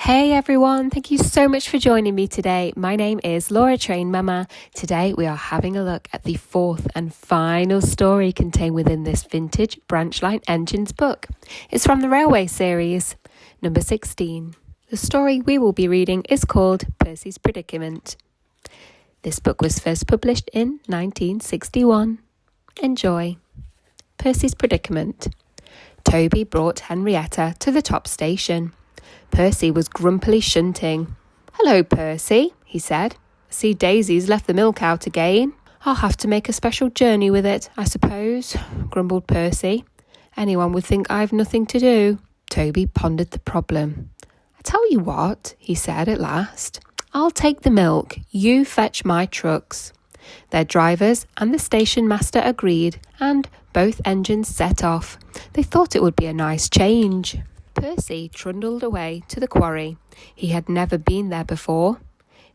Hey everyone, thank you so much for joining me today. My name is Laura Train Mama. Today we are having a look at the fourth and final story contained within this vintage Branchline Engines book. It's from the Railway series, number 16. The story we will be reading is called Percy's Predicament. This book was first published in 1961. Enjoy. Percy's Predicament. Toby brought Henrietta to the top station. Percy was grumpily shunting. "Hello, Percy," he said. "I see Daisy's left the milk out again." "I'll have to make a special journey with it, I suppose," grumbled Percy. "Anyone would think I've nothing to do." Toby pondered the problem. "I tell you what," he said at last. "I'll take the milk. You fetch my trucks." Their drivers and the station master agreed, and both engines set off. They thought it would be a nice change. Percy trundled away to the quarry. He had never been there before.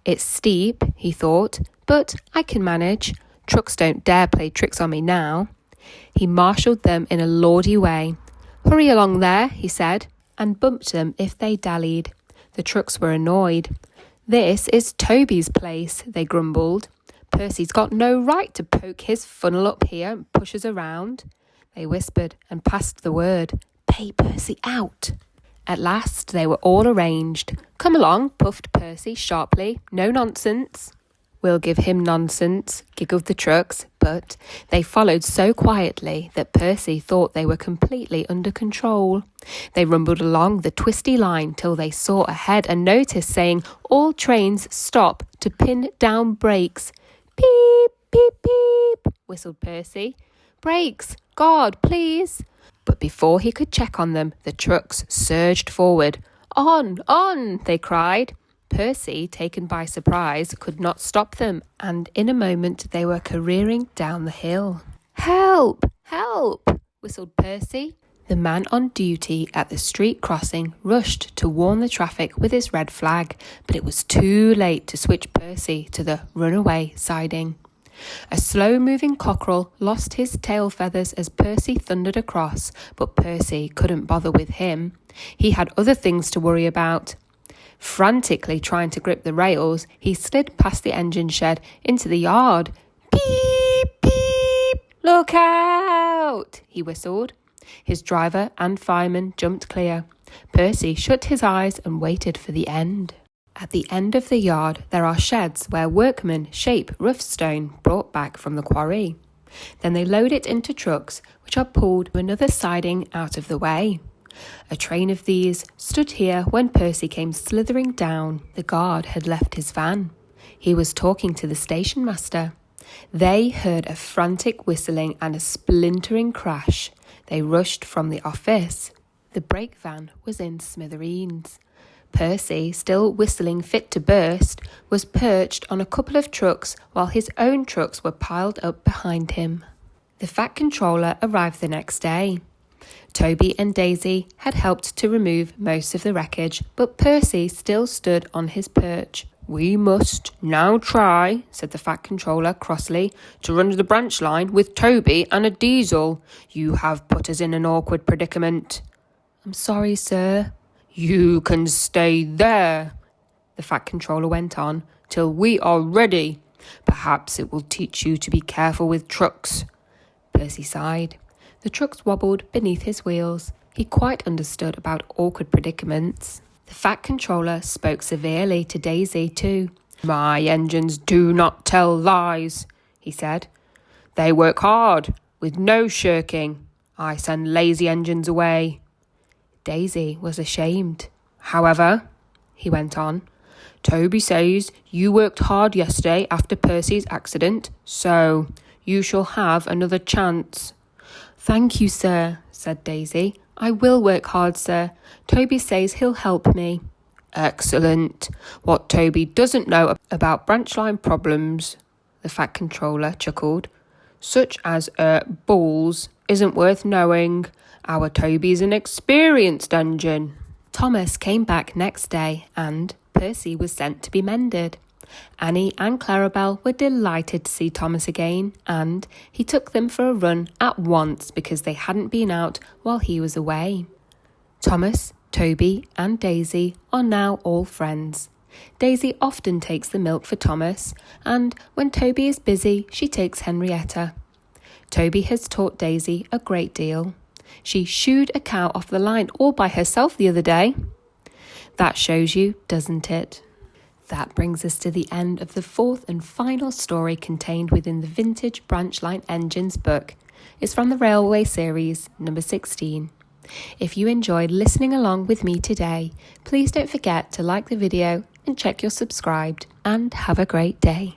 "It's steep," he thought, "but I can manage. Trucks don't dare play tricks on me now." He marshalled them in a lordly way. "Hurry along there," he said, and bumped them if they dallied. The trucks were annoyed. "This is Toby's place," they grumbled. "Percy's got no right to poke his funnel up here and push us around." They whispered and passed the word. "Pay Percy out." At last they were all arranged. "Come along," puffed Percy sharply. "No nonsense." "We'll give him nonsense," giggled the trucks, but they followed so quietly that Percy thought they were completely under control. They rumbled along the twisty line till they saw ahead a notice saying, "All trains stop to pin down brakes." "Beep, beep, beep," whistled Percy. "Brakes! God, please!" But before he could check on them, the trucks surged forward. "On, on!" they cried. Percy, taken by surprise, could not stop them, and in a moment they were careering down the hill. "Help! Help!" whistled Percy. The man on duty at the street crossing rushed to warn the traffic with his red flag, but it was too late to switch Percy to the runaway siding. A slow-moving cockerel lost his tail feathers as Percy thundered across, but Percy couldn't bother with him. He had other things to worry about. Frantically trying to grip the rails, he slid past the engine shed into the yard. "Beep, beep! Look out!" he whistled. His driver and fireman jumped clear. Percy shut his eyes and waited for the end. At the end of the yard, there are sheds where workmen shape rough stone brought back from the quarry. Then they load it into trucks, which are pulled to another siding out of the way. A train of these stood here when Percy came slithering down. The guard had left his van. He was talking to the station master. They heard a frantic whistling and a splintering crash. They rushed from the office. The brake van was in smithereens. Percy, still whistling fit to burst, was perched on a couple of trucks while his own trucks were piled up behind him. The Fat Controller arrived the next day. Toby and Daisy had helped to remove most of the wreckage, but Percy still stood on his perch. "We must now try," said the Fat Controller crossly, "to run the branch line with Toby and a diesel. You have put us in an awkward predicament." "I'm sorry, sir." "You can stay there," the Fat Controller went on, "till we are ready. Perhaps it will teach you to be careful with trucks." Percy sighed. The trucks wobbled beneath his wheels. He quite understood about awkward predicaments. The Fat Controller spoke severely to Daisy too. "My engines do not tell lies," he said. "They work hard, with no shirking. I send lazy engines away." Daisy was ashamed. "However," he went on, "Toby says you worked hard yesterday after Percy's accident, so you shall have another chance." "Thank you, sir," said Daisy. "I will work hard, sir. Toby says he'll help me." "Excellent. What Toby doesn't know about branchline problems," the Fat Controller chuckled, "such as balls, isn't worth knowing. Our Toby's an experienced engine." Thomas came back next day and Percy was sent to be mended. Annie and Clarabelle were delighted to see Thomas again, and he took them for a run at once because they hadn't been out while he was away. Thomas Toby and Daisy are now all friends. Daisy often takes the milk for Thomas, and when Toby is busy, she takes Henrietta. Toby has taught Daisy a great deal. She shooed a cow off the line all by herself the other day. That shows you, doesn't it? That brings us to the end of the fourth and final story contained within the Vintage Branchline Engines book. It's from the Railway series, number 16. If you enjoyed listening along with me today, please don't forget to like the video and check you're subscribed, and have a great day.